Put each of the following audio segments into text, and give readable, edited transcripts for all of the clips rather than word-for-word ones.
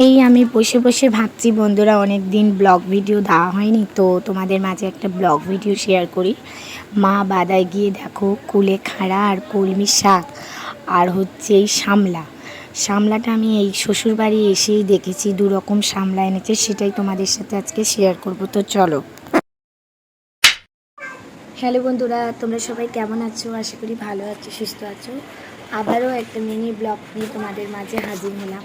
এই আমি বসে বসে ভাবছি বন্ধুরা, অনেক দিন ব্লগ ভিডিও দেওয়া হয়নি, তো তোমাদের মাঝে একটা ব্লগ ভিডিও শেয়ার করি। মা বাদায় গিয়ে দেখো কুলেখাড়া আর কলমি শাক আর হচ্ছে এই শামলাটা আমি এই শ্বশুরবাড়ি এসেই দেখেছি, দু রকম শামলা এনেছে, সেটাই তোমাদের সাথে আজকে শেয়ার করব। তো চলো। হ্যালো বন্ধুরা, তোমরা সবাই কেমন আছো? আশা করি ভালো আছো, সুস্থ আছো। আবারও একটা মিনি ব্লগ নিয়ে তোমাদের মাঝে হাজির হলাম।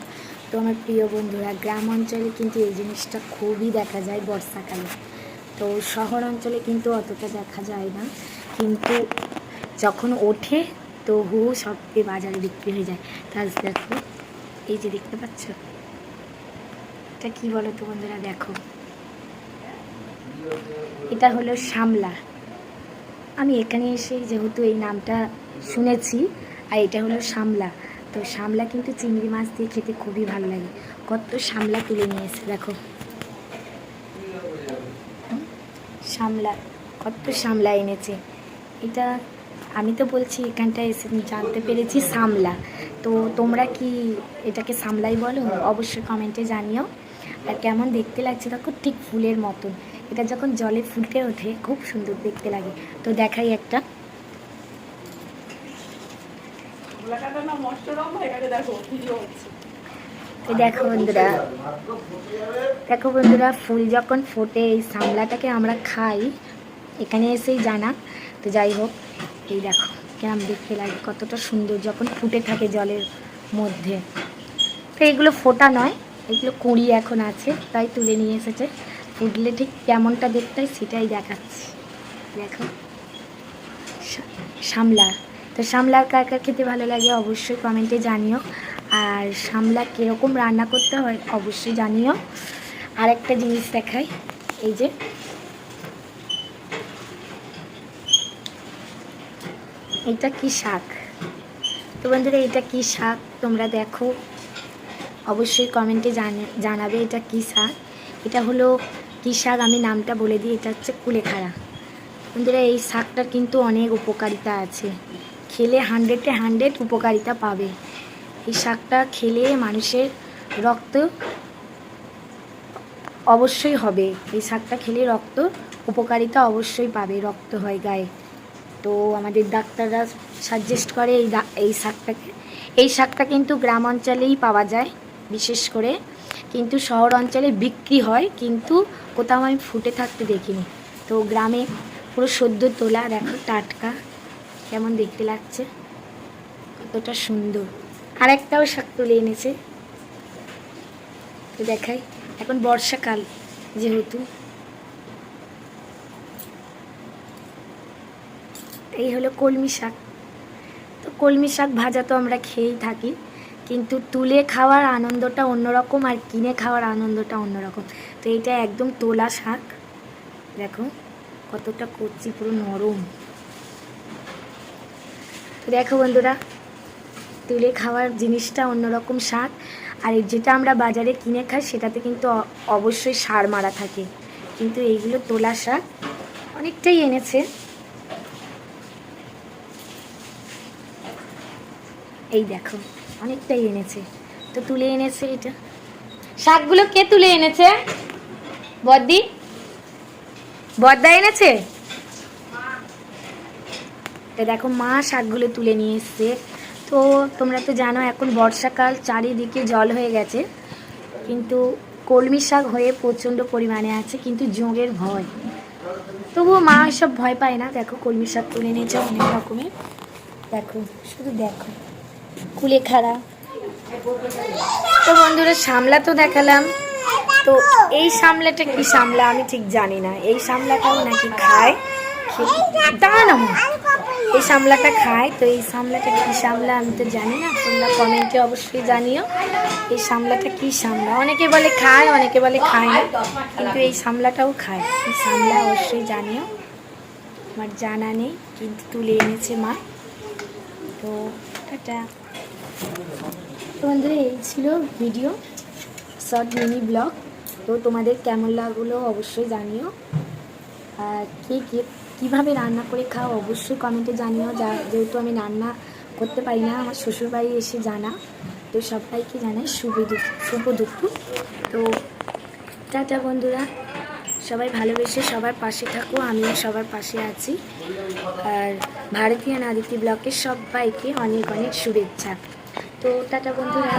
তো আমার প্রিয় বন্ধুরা, গ্রাম অঞ্চলে কিন্তু এই জিনিসটা খুবই দেখা যায় বর্ষাকালে। তো শহর অঞ্চলে কিন্তু অতটা দেখা যায় না, কিন্তু যখন ওঠে তো সবকে বাজারে বিক্রি হয়ে যায়। তাজ দেখো, এই যে দেখতে পাচ্ছ, এটা কি বলো তো বন্ধুরা? দেখো, এটা হলো শামলা। আমি এখানে এসে যেহেতু এই নামটা শুনেছি, আর এটা হলো শামলা। তো শামলা কিন্তু চিংড়ি মাছ দিয়ে খেতে খুবই ভালো লাগে। কত শামলা তুলে নিয়ে এসে দেখো, শামলা, কত শামলা এনেছে। এটা আমি তো বলছি, এখানটায় এসে জানতে পেরেছি শামলা। তো তোমরা কি এটাকে শামলাই বলো? অবশ্যই কমেন্টে জানিও। আর কেমন দেখতে লাগছে দেখো, ঠিক ফুলের মতন। এটা যখন জলে ফুটে ওঠে খুব সুন্দর দেখতে লাগে। তো দেখাই একটা। তো দেখো বন্ধুরা, ফুল যখন ফোটে এই শামলাটাকে আমরা খাই, এখানে এসেই জানা। তো যাই হোক, এই দেখো কেমন দেখতে লাগে, কতটা সুন্দর যখন ফুটে থাকে জলের মধ্যে। তো এগুলো ফোটা নয়, এগুলো কুঁড়ি এখন আছে, তাই তুলে নিয়ে এসেছে। ফুটলে ঠিক কেমনটা দেখতে হয় সেটাই দেখাচ্ছি। দেখো শামলা। তো শামলার কার কার খেতে ভালো লাগে অবশ্যই কমেন্টে জানিও। আর শামলা কীরকম রান্না করতে হয় অবশ্যই জানিও। আর একটা জিনিস দেখাই, এই যে এটা কি শাক। তো বন্ধুরা, এটা কি শাক তোমরা দেখো, অবশ্যই কমেন্টে জানাবে এটা কি শাক। এটা হলো কি শাক, আমি নামটা বলে দিই, এটা হচ্ছে কুলেখাড়া। বন্ধুরা, এই শাকটার কিন্তু অনেক উপকারিতা আছে, খেলে 100-এ 100 উপকারিতা পাবে। এই শাকটা খেলে মানুষের রক্ত অবশ্যই হবে, এই শাকটা খেলে রক্ত উপকারিতা অবশ্যই পাবে, রক্ত হয় গায়ে। তো আমাদের ডাক্তাররা সাজেস্ট করে এই শাকটাকে। এই শাকটা কিন্তু গ্রাম অঞ্চলেই পাওয়া যায় বিশেষ করে, কিন্তু শহর অঞ্চলে বিক্রি হয়, কিন্তু কোথাও আমি ফুটে থাকতে দেখিনি। তো গ্রামে পুরো সদ্য তোলা, দেখো টাটকা কেমন দেখতে লাগছে, কতটা সুন্দর। আর একটাও শাক তুলে এনেছে, তো দেখাই। এখন বর্ষাকাল যেহেতু, এই হলো কলমি শাক। তো কলমি শাক ভাজা তো আমরা খেয়েই থাকি, কিন্তু তুলে খাওয়ার আনন্দটা অন্যরকম আর কিনে খাওয়ার আনন্দটা অন্যরকম। তো এইটা একদম তোলা শাক, দেখো কতটা কচি, পুরো নরম। তো দেখো বন্ধুরা, তুলে খাওয়ার জিনিসটা অন্যরকম শাক, আর যেটা আমরা বাজারে কিনে খাই সেটাতে কিন্তু অবশ্যই সার মারা থাকে, কিন্তু এইগুলো তোলা শাক। অনেকটাই এনেছে, এই দেখো অনেকটাই এনেছে। তো তুলে এনেছে, এটা শাকগুলো কে তুলে এনেছে? বদ্দা এনেছে। তো দেখো মা শাকগুলো তুলে নিয়ে এসছে। তো তোমরা তো জানো এখন বর্ষাকাল, চারিদিকে জল হয়ে গেছে, কিন্তু কলমি শাক হয়ে প্রচণ্ড পরিমাণে আছে, কিন্তু জোঁকের ভয়। তবুও মা এসব ভয় পায় না। দেখো কলমি শাক তুলে নিয়েছে অনেক রকমের, দেখো শুধু দেখো কুলেখাড়া। তো বন্ধুরা, শামলা তো দেখালাম। তো এই শামলাটা কি শামলা আমি ঠিক জানি না, এই শামলাটাও নাকি খায়, দাঁড়ানো এই শামলাটা খায়। তো এই শামলাটা কি শামলা আমি তো জানি না, তোমরা কমেন্টে অবশ্যই জানিও এই শামলাটা কি শামলা। অনেকে বলে খায়, অনেকে বলে খায় না, কিন্তু এই শামলাটাও খায়। এই শামলা অবশ্যই জানিও, আমার জানা নেই, কিন্তু তুলে এনেছে মা। তো এটা তো বন্ধুরা, এই ছিল ভিডিও, শর্ট মিনি ব্লগ। তো তোমাদের কেমন লাগলো অবশ্যই জানিও। আর কীভাবে রান্না করে খাও অবশ্যই কমেন্টে জানিও, যেহেতু আমি রান্না করতে পারি না, আমার শ্বশুরবাড়ি এসে জানা। তো তো সবাইকে জানাই শুভ দুপুর। তো টাটা বন্ধুরা, সবাই ভালোবেসে সবার পাশে থাকো, আমিও সবার পাশে আছি। আর ভারতীয় নাদিতি ব্লগের সবাইকে অনেক অনেক শুভেচ্ছা। তো টাটা বন্ধুরা।